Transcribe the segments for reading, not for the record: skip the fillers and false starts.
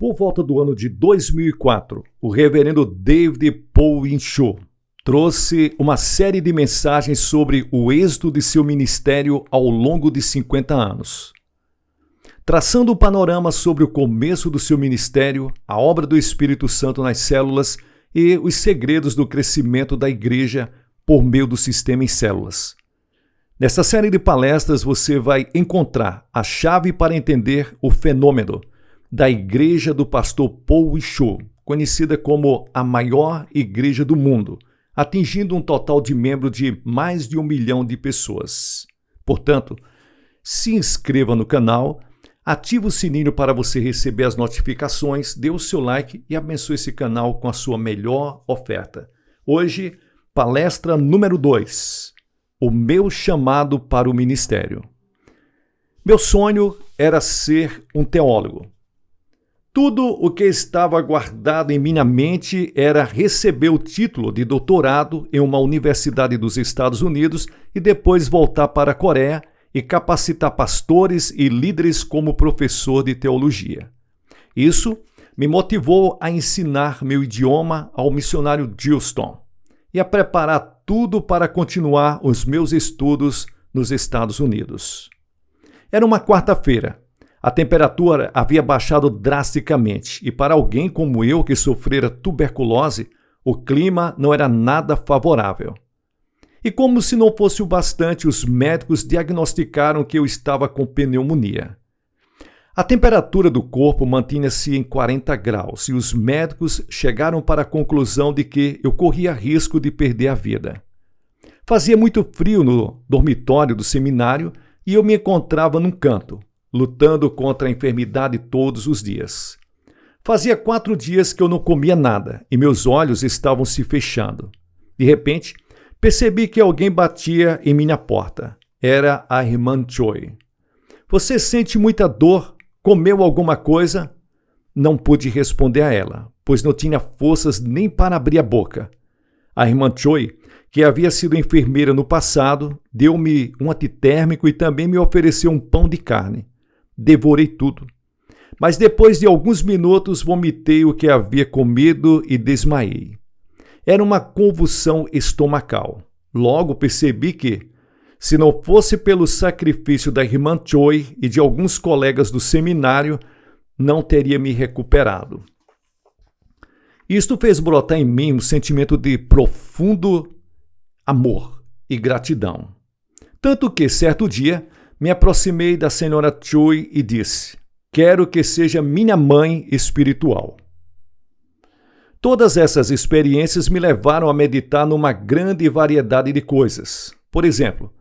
Por volta do ano de 2004, o reverendo David Paul Winchell trouxe uma série de mensagens sobre o êxito de seu ministério ao longo de 50 anos. Traçando um panorama sobre o começo do seu ministério, a obra do Espírito Santo nas células e os segredos do crescimento da igreja por meio do sistema em células. Nessa série de palestras você vai encontrar a chave para entender o fenômeno da igreja do pastor Paul Winchell, conhecida como a maior igreja do mundo, atingindo um total de membros de mais de 1 milhão de pessoas. Portanto, se inscreva no canal, ative o sininho para você receber as notificações, dê o seu like e abençoe esse canal com a sua melhor oferta. Hoje, palestra número 2, o meu chamado para o ministério. Meu sonho era ser um teólogo. Tudo o que estava guardado em minha mente era receber o título de doutorado em uma universidade dos Estados Unidos e depois voltar para a Coreia e capacitar pastores e líderes como professor de teologia. Isso me motivou a ensinar meu idioma ao missionário Gilston e a preparar tudo para continuar os meus estudos nos Estados Unidos. Era uma quarta-feira. A temperatura havia baixado drasticamente e para alguém como eu que sofrera tuberculose, o clima não era nada favorável. E como se não fosse o bastante, os médicos diagnosticaram que eu estava com pneumonia. A temperatura do corpo mantinha-se em 40 graus e os médicos chegaram para a conclusão de que eu corria risco de perder a vida. Fazia muito frio no dormitório do seminário e eu me encontrava num canto, lutando contra a enfermidade todos os dias. Fazia 4 dias que eu não comia nada e meus olhos estavam se fechando. De repente, percebi que alguém batia em minha porta. Era a irmã Choi. Você sente muita dor? Comeu alguma coisa? Não pude responder a ela, pois não tinha forças nem para abrir a boca. A irmã Choi, que havia sido enfermeira no passado, deu-me um antitérmico e também me ofereceu um pão de carne. Devorei tudo. Mas depois de alguns minutos vomitei o que havia comido e desmaiei. Era uma convulsão estomacal. Logo percebi que, se não fosse pelo sacrifício da irmã Choi e de alguns colegas do seminário, não teria me recuperado. Isto fez brotar em mim um sentimento de profundo amor e gratidão. Tanto que, certo dia, me aproximei da senhora Choi e disse: quero que seja minha mãe espiritual. Todas essas experiências me levaram a meditar numa grande variedade de coisas. Por exemplo,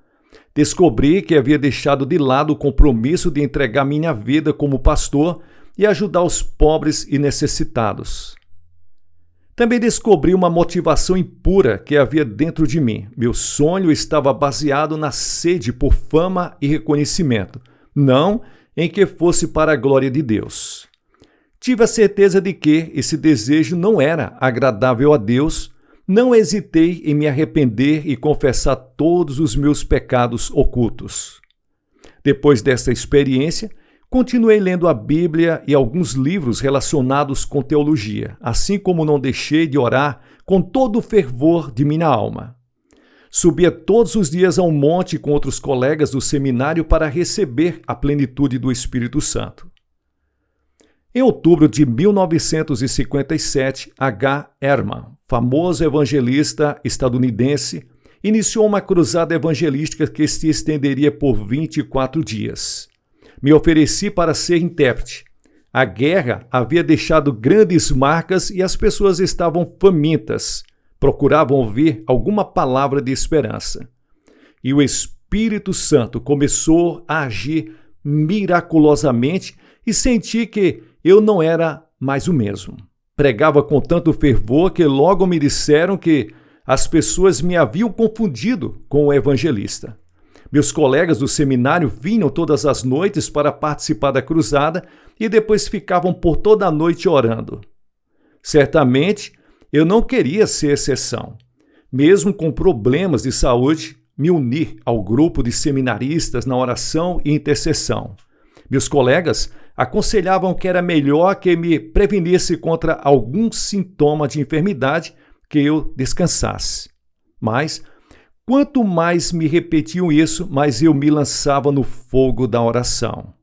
descobri que havia deixado de lado o compromisso de entregar minha vida como pastor e ajudar os pobres e necessitados. Também descobri uma motivação impura que havia dentro de mim. Meu sonho estava baseado na sede por fama e reconhecimento, não em que fosse para a glória de Deus. Tive a certeza de que esse desejo não era agradável a Deus. Não hesitei em me arrepender e confessar todos os meus pecados ocultos. Depois dessa experiência, continuei lendo a Bíblia e alguns livros relacionados com teologia, assim como não deixei de orar com todo o fervor de minha alma. Subia todos os dias a um monte com outros colegas do seminário para receber a plenitude do Espírito Santo. Em outubro de 1957, H. Ehrman, famoso evangelista estadunidense, iniciou uma cruzada evangelística que se estenderia por 24 dias. Me ofereci para ser intérprete. A guerra havia deixado grandes marcas e as pessoas estavam famintas. Procuravam ouvir alguma palavra de esperança. E o Espírito Santo começou a agir miraculosamente e senti que eu não era mais o mesmo. Pregava com tanto fervor que logo me disseram que as pessoas me haviam confundido com o evangelista. Meus colegas do seminário vinham todas as noites para participar da cruzada e depois ficavam por toda a noite orando. Certamente, eu não queria ser exceção. Mesmo com problemas de saúde, me uni ao grupo de seminaristas na oração e intercessão. Meus colegas Aconselhavam que era melhor que me prevenisse contra algum sintoma de enfermidade que eu descansasse. Mas, quanto mais me repetiam isso, mais eu me lançava no fogo da oração.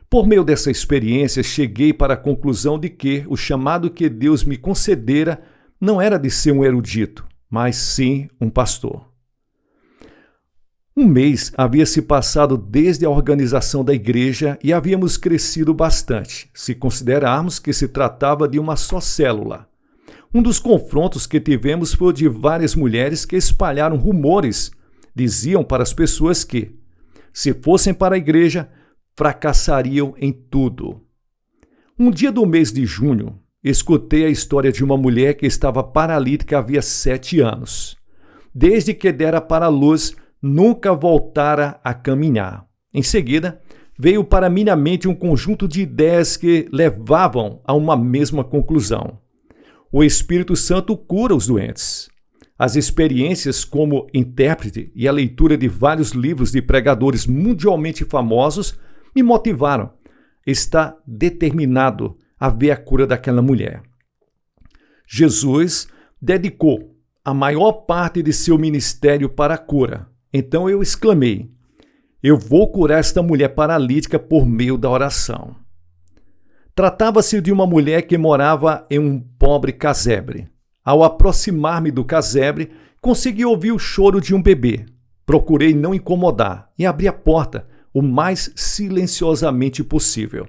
Por meio dessa experiência, cheguei para a conclusão de que o chamado que Deus me concedera não era de ser um erudito, mas sim um pastor. Um mês havia se passado desde a organização da igreja e havíamos crescido bastante, se considerarmos que se tratava de uma só célula. Um dos confrontos que tivemos foi o de várias mulheres que espalharam rumores. Diziam para as pessoas que, se fossem para a igreja, fracassariam em tudo. Um dia do mês de junho, escutei a história de uma mulher que estava paralítica havia 7 anos. Desde que dera para a luz, nunca voltara a caminhar. Em seguida, veio para minha mente um conjunto de ideias que levavam a uma mesma conclusão. O Espírito Santo cura os doentes. As experiências como intérprete e a leitura de vários livros de pregadores mundialmente famosos me motivaram. Está determinado a ver a cura daquela mulher. Jesus dedicou a maior parte de seu ministério para a cura. Então eu exclamei: eu vou curar esta mulher paralítica por meio da oração. Tratava-se de uma mulher que morava em um pobre casebre. Ao aproximar-me do casebre, consegui ouvir o choro de um bebê. Procurei não incomodar e abri a porta o mais silenciosamente possível.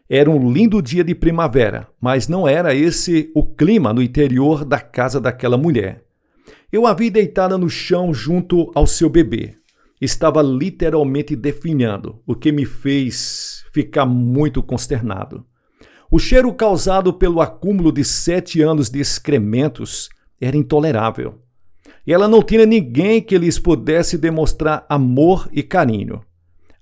Era um lindo dia de primavera, mas não era esse o clima no interior da casa daquela mulher. Eu a vi deitada no chão junto ao seu bebê. Estava literalmente definhando, o que me fez ficar muito consternado. O cheiro causado pelo acúmulo de 7 anos de excrementos era intolerável. E ela não tinha ninguém que lhes pudesse demonstrar amor e carinho.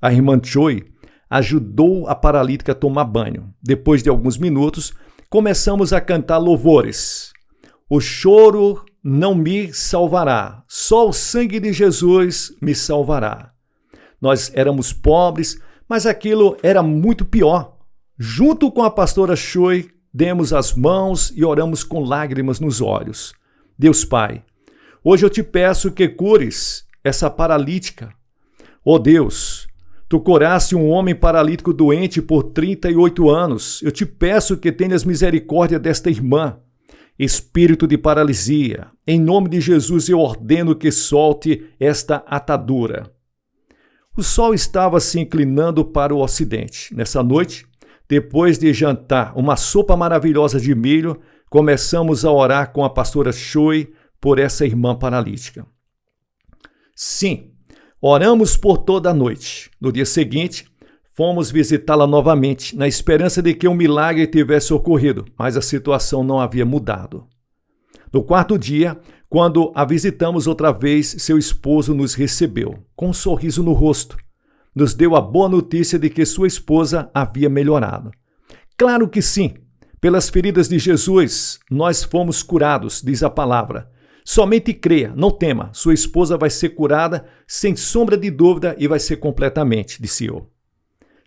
A irmã Choi ajudou a paralítica a tomar banho. Depois de alguns minutos, começamos a cantar louvores. O choro não me salvará, só o sangue de Jesus me salvará. Nós éramos pobres, mas aquilo era muito pior. Junto com a pastora Choi, demos as mãos e oramos com lágrimas nos olhos. Deus Pai, hoje eu te peço que cures essa paralítica. Oh Deus, tu curaste um homem paralítico doente por 38 anos. Eu te peço que tenhas misericórdia desta irmã. Espírito de paralisia, em nome de Jesus eu ordeno que solte esta atadura. O sol estava se inclinando para o ocidente. Nessa noite, depois de jantar uma sopa maravilhosa de milho, começamos a orar com a pastora Choi por essa irmã paralítica. Sim, oramos por toda a noite. No dia seguinte, fomos visitá-la novamente, na esperança de que um milagre tivesse ocorrido, mas a situação não havia mudado. No 4º dia, quando a visitamos outra vez, seu esposo nos recebeu, com um sorriso no rosto. Nos deu a boa notícia de que sua esposa havia melhorado. Claro que sim, pelas feridas de Jesus, nós fomos curados, diz a palavra. Somente creia, não tema, sua esposa vai ser curada sem sombra de dúvida e vai ser completamente, disse eu.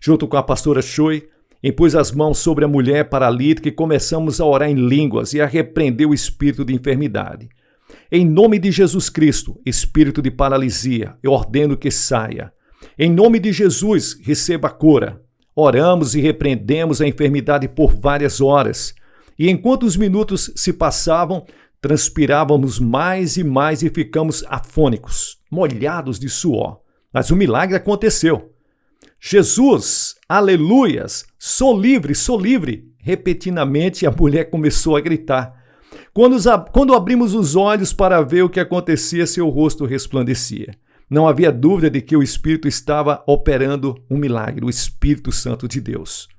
Junto com a pastora Choi, impus as mãos sobre a mulher paralítica e começamos a orar em línguas e a repreender o espírito de enfermidade. Em nome de Jesus Cristo, espírito de paralisia, eu ordeno que saia. Em nome de Jesus, receba a cura. Oramos e repreendemos a enfermidade por várias horas. E enquanto os minutos se passavam, transpirávamos mais e mais e ficamos afônicos, molhados de suor. Mas o milagre aconteceu. Jesus, aleluias, sou livre, repetidamente a mulher começou a gritar. Quando abrimos os olhos para ver o que acontecia, seu rosto resplandecia. Não havia dúvida de que o Espírito estava operando um milagre, o Espírito Santo de Deus.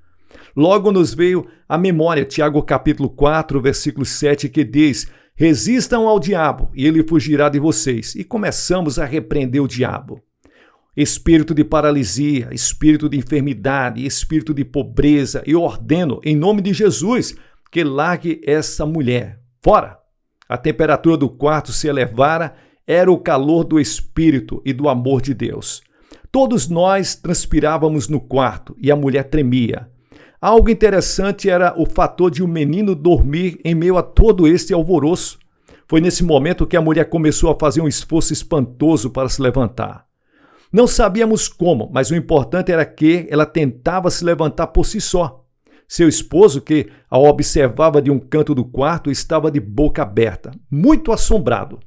Logo nos veio à memória Tiago capítulo 4, versículo 7, que diz: resistam ao diabo e ele fugirá de vocês. E começamos a repreender o diabo. Espírito de paralisia, espírito de enfermidade, espírito de pobreza, eu ordeno, em nome de Jesus, que largue essa mulher. Fora! A temperatura do quarto se elevara, era o calor do Espírito e do amor de Deus. Todos nós transpirávamos no quarto e a mulher tremia. Algo interessante era o fator de o menino dormir em meio a todo este alvoroço. Foi nesse momento que a mulher começou a fazer um esforço espantoso para se levantar. Não sabíamos como, mas o importante era que ela tentava se levantar por si só. Seu esposo, que a observava de um canto do quarto, estava de boca aberta, muito assombrado.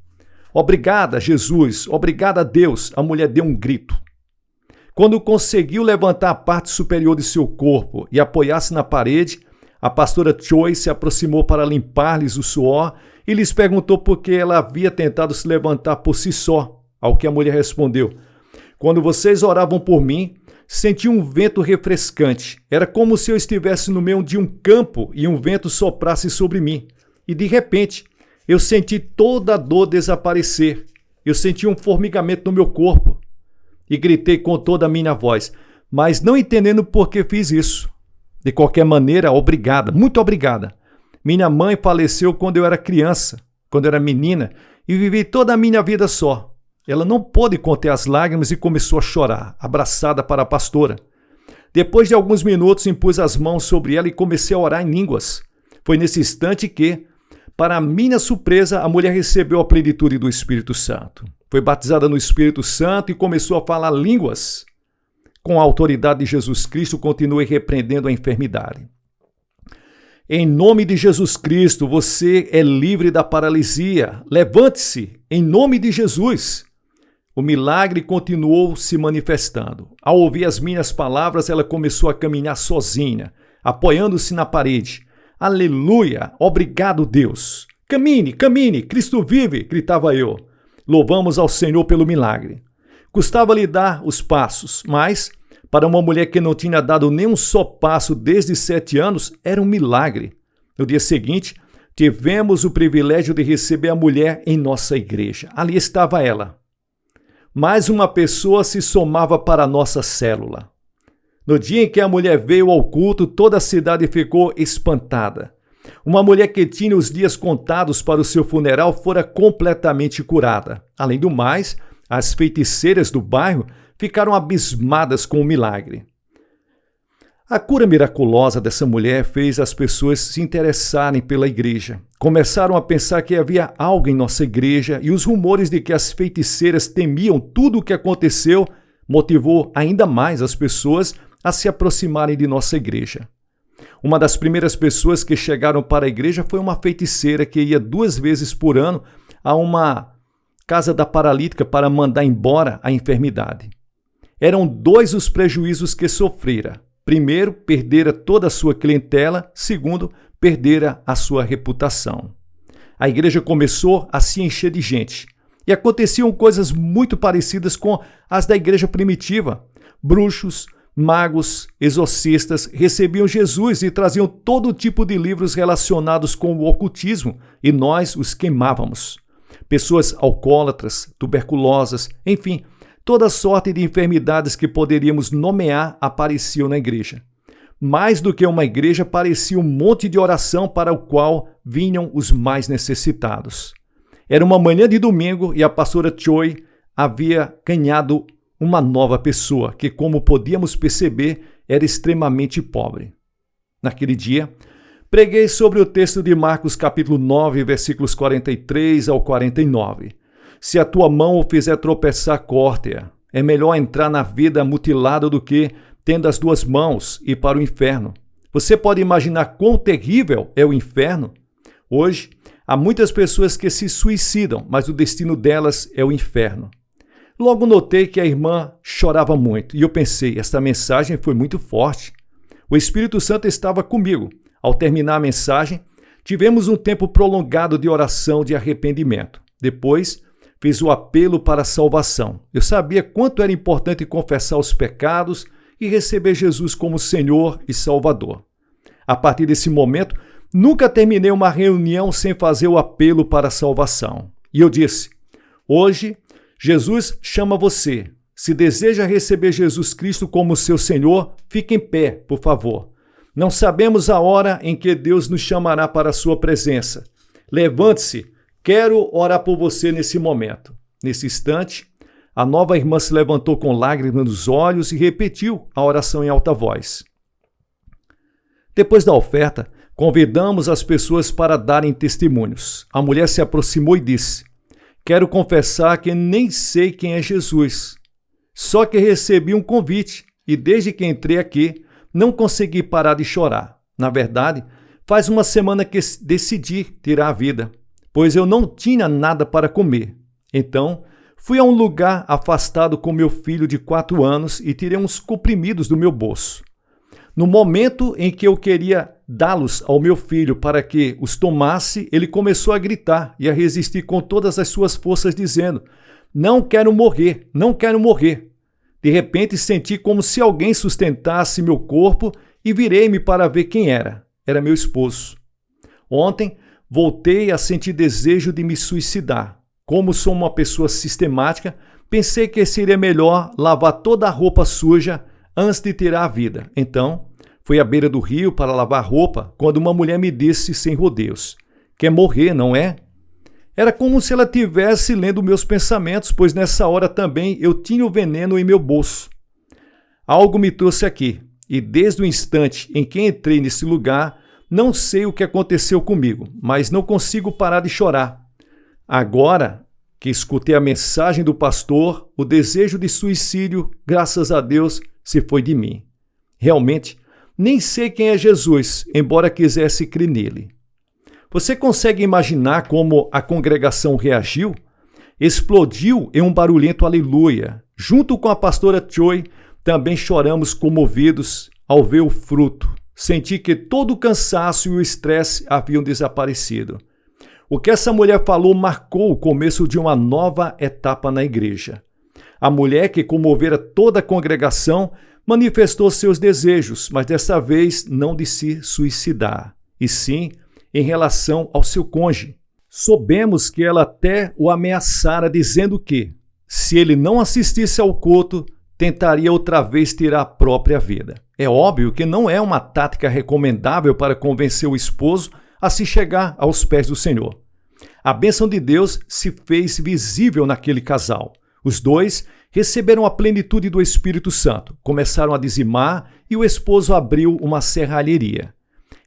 Obrigada, Jesus, obrigada, Deus, a mulher deu um grito. Quando conseguiu levantar a parte superior de seu corpo e apoiar-se na parede, a pastora Choi se aproximou para limpar-lhes o suor e lhes perguntou por que ela havia tentado se levantar por si só, ao que a mulher respondeu: quando vocês oravam por mim, senti um vento refrescante. Era como se eu estivesse no meio de um campo e um vento soprasse sobre mim. E de repente, eu senti toda a dor desaparecer. Eu senti um formigamento no meu corpo. E gritei com toda a minha voz, mas não entendendo por que fiz isso. De qualquer maneira, obrigada, muito obrigada. Minha mãe faleceu quando eu era criança, quando eu era menina, e vivi toda a minha vida só. Ela não pôde conter as lágrimas e começou a chorar, abraçada para a pastora. Depois de alguns minutos, impus as mãos sobre ela e comecei a orar em línguas. Foi nesse instante que, para minha surpresa, a mulher recebeu a plenitude do Espírito Santo. Foi batizada no Espírito Santo e começou a falar línguas. Com a autoridade de Jesus Cristo, continuei repreendendo a enfermidade. Em nome de Jesus Cristo, você é livre da paralisia. Levante-se, em nome de Jesus. O milagre continuou se manifestando. Ao ouvir as minhas palavras, ela começou a caminhar sozinha, apoiando-se na parede. Aleluia! Obrigado, Deus! Camine, camine! Cristo vive! Gritava eu. Louvamos ao Senhor pelo milagre. Custava-lhe dar os passos, mas, para uma mulher que não tinha dado nem um só passo desde 7 anos, era um milagre. No dia seguinte, tivemos o privilégio de receber a mulher em nossa igreja. Ali estava ela. Mais uma pessoa se somava para a nossa célula. No dia em que a mulher veio ao culto, toda a cidade ficou espantada. Uma mulher que tinha os dias contados para o seu funeral fora completamente curada. Além do mais, as feiticeiras do bairro ficaram abismadas com o milagre. A cura miraculosa dessa mulher fez as pessoas se interessarem pela igreja. Começaram a pensar que havia algo em nossa igreja e os rumores de que as feiticeiras temiam tudo o que aconteceu motivou ainda mais as pessoas a se aproximarem de nossa igreja. Uma das primeiras pessoas que chegaram para a igreja foi uma feiticeira que ia 2 vezes por ano a uma casa da paralítica para mandar embora a enfermidade. Eram 2 os prejuízos que sofrera. Primeiro, perdera toda a sua clientela. Segundo, perdera a sua reputação. A igreja começou a se encher de gente. E aconteciam coisas muito parecidas com as da igreja primitiva. Bruxos, magos, exorcistas recebiam Jesus e traziam todo tipo de livros relacionados com o ocultismo, e nós os queimávamos. Pessoas alcoólatras, tuberculosas, enfim, toda sorte de enfermidades que poderíamos nomear apareciam na igreja. Mais do que uma igreja, parecia um monte de oração para o qual vinham os mais necessitados. Era uma manhã de domingo e a pastora Choi havia ganhado uma nova pessoa que, como podíamos perceber, era extremamente pobre. Naquele dia, preguei sobre o texto de Marcos capítulo 9, versículos 43 ao 49. Se a tua mão o fizer tropeçar, corte-a. É melhor entrar na vida mutilado do que, tendo as 2 mãos, ir para o inferno. Você pode imaginar quão terrível é o inferno? Hoje, há muitas pessoas que se suicidam, mas o destino delas é o inferno. Logo notei que a irmã chorava muito e eu pensei, esta mensagem foi muito forte. O Espírito Santo estava comigo. Ao terminar a mensagem, tivemos um tempo prolongado de oração de arrependimento. Depois, fiz o apelo para a salvação. Eu sabia quanto era importante confessar os pecados e receber Jesus como Senhor e Salvador. A partir desse momento, nunca terminei uma reunião sem fazer o apelo para a salvação. E eu disse, hoje, Jesus chama você. Se deseja receber Jesus Cristo como seu Senhor, fique em pé, por favor. Não sabemos a hora em que Deus nos chamará para a sua presença. Levante-se. Quero orar por você nesse momento. Nesse instante, A nova irmã se levantou com lágrimas nos olhos e repetiu a oração em alta voz. Depois da oferta, convidamos as pessoas para darem testemunhos. A mulher se aproximou e disse: quero confessar que nem sei quem é Jesus. Só que recebi um convite e desde que entrei aqui, não consegui parar de chorar. Na verdade, faz uma semana que decidi tirar a vida, pois eu não tinha nada para comer. Então, fui a um lugar afastado com meu filho de 4 anos e tirei uns comprimidos do meu bolso. No momento em que eu queria dá-los ao meu filho para que os tomasse, ele começou a gritar e a resistir com todas as suas forças, dizendo: não quero morrer, não quero morrer. De repente senti como se alguém sustentasse meu corpo e virei-me para ver quem era. Era meu esposo. Ontem voltei a sentir desejo de me suicidar. Como sou uma pessoa sistemática, pensei que seria melhor lavar toda a roupa suja antes de tirar a vida. Então, fui à beira do rio para lavar roupa quando uma mulher me disse sem rodeios: quer morrer, não é? Era como se ela estivesse lendo meus pensamentos, pois nessa hora também eu tinha o veneno em meu bolso. Algo me trouxe aqui, e desde o instante em que entrei nesse lugar, não sei o que aconteceu comigo, mas não consigo parar de chorar. Agora que escutei a mensagem do pastor, o desejo de suicídio, graças a Deus, se foi de mim. Realmente, nem sei quem é Jesus, embora quisesse crer nele. Você consegue imaginar como a congregação reagiu? Explodiu em um barulhento aleluia. Junto com a pastora Choi, também choramos comovidos ao ver o fruto. Senti que todo o cansaço e o estresse haviam desaparecido. O que essa mulher falou marcou o começo de uma nova etapa na igreja. A mulher que comovera toda a congregação manifestou seus desejos, mas dessa vez não de se suicidar, e sim em relação ao seu cônjuge. Soubemos que ela até o ameaçara, dizendo que, se ele não assistisse ao culto, tentaria outra vez tirar a própria vida. É óbvio que não é uma tática recomendável para convencer o esposo a se chegar aos pés do Senhor. A bênção de Deus se fez visível naquele casal. Os dois receberam a plenitude do Espírito Santo, começaram a dizimar e o esposo abriu uma serralheria.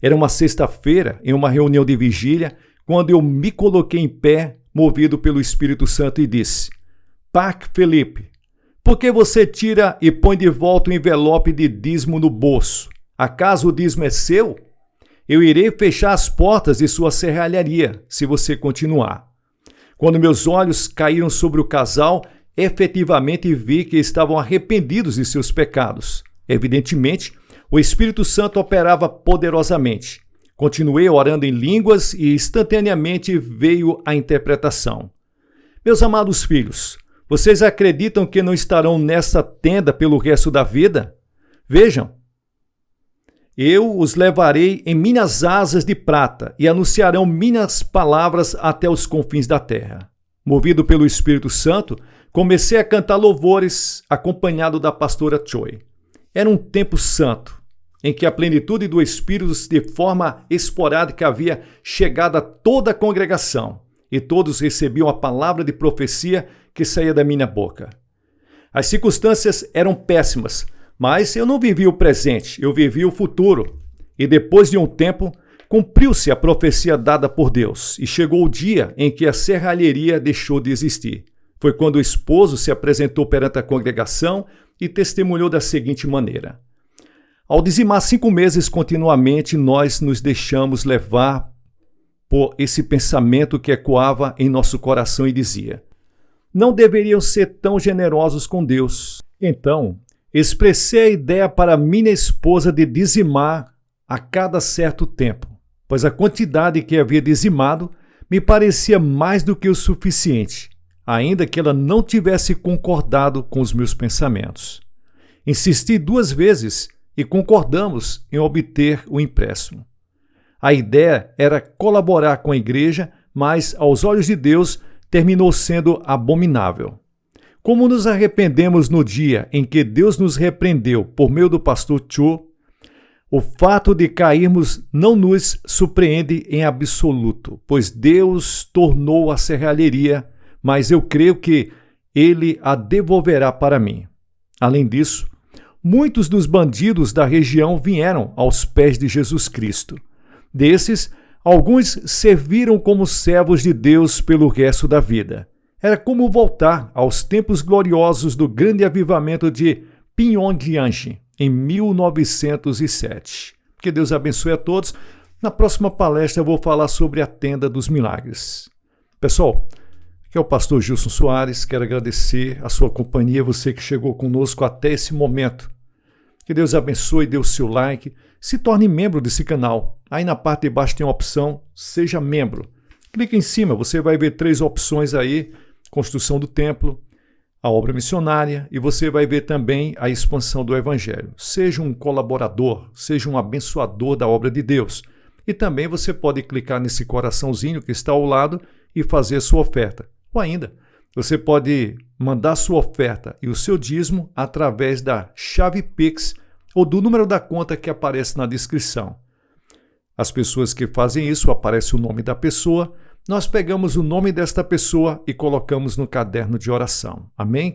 Era uma sexta-feira, em uma reunião de vigília, quando eu me coloquei em pé, movido pelo Espírito Santo, e disse: Park Felipe, por que você tira e põe de volta o envelope de dízimo no bolso? Acaso o dízimo é seu? Eu irei fechar as portas de sua serralharia, se você continuar. Quando meus olhos caíram sobre o casal, efetivamente vi que estavam arrependidos de seus pecados. Evidentemente, o Espírito Santo operava poderosamente. Continuei orando em línguas e instantaneamente veio a interpretação. Meus amados filhos, vocês acreditam que não estarão nessa tenda pelo resto da vida? Vejam, eu os levarei em minhas asas de prata e anunciarão minhas palavras até os confins da terra. Movido pelo Espírito Santo, comecei a cantar louvores acompanhado da pastora Choi. Era um tempo santo, em que a plenitude do Espírito de forma esporádica havia chegado a toda a congregação, e todos recebiam a palavra de profecia que saía da minha boca. As circunstâncias eram péssimas, mas eu não vivi o presente, eu vivi o futuro. E depois de um tempo, cumpriu-se a profecia dada por Deus, e chegou o dia em que a serralheria deixou de existir. Foi quando o esposo se apresentou perante a congregação e testemunhou da seguinte maneira: ao dizimar 5 meses continuamente, nós nos deixamos levar por esse pensamento que ecoava em nosso coração e dizia: não deveriam ser tão generosos com Deus. Então, expressei a ideia para minha esposa de dizimar a cada certo tempo, pois a quantidade que havia dizimado me parecia mais do que o suficiente, ainda que ela não tivesse concordado com os meus pensamentos. Insisti 2 vezes e concordamos em obter o empréstimo. A ideia era colaborar com a igreja, mas, aos olhos de Deus, terminou sendo abominável. Como nos arrependemos no dia em que Deus nos repreendeu por meio do pastor Cho, o fato de cairmos não nos surpreende em absoluto, pois Deus tornou a serralheria, mas eu creio que ele a devolverá para mim. Além disso, muitos dos bandidos da região vieram aos pés de Jesus Cristo. Desses, alguns serviram como servos de Deus pelo resto da vida. Era como voltar aos tempos gloriosos do grande avivamento de Pyongyang, em 1907. Que Deus abençoe a todos. Na próxima palestra eu vou falar sobre a Tenda dos Milagres. Pessoal, aqui é o pastor Gilson Soares. Quero agradecer a sua companhia, você que chegou conosco até esse momento. Que Deus abençoe, dê o seu like, se torne membro desse canal. Aí na parte de baixo tem a opção Seja Membro. Clique em cima, você vai ver 3 opções aí: construção do templo, a obra missionária, e você vai ver também a expansão do Evangelho. Seja um colaborador, seja um abençoador da obra de Deus. E também você pode clicar nesse coraçãozinho que está ao lado e fazer a sua oferta. Ou ainda, você pode mandar sua oferta e o seu dízimo através da chave Pix ou do número da conta que aparece na descrição. As pessoas que fazem isso, aparece o nome da pessoa, nós pegamos o nome desta pessoa e colocamos no caderno de oração. Amém?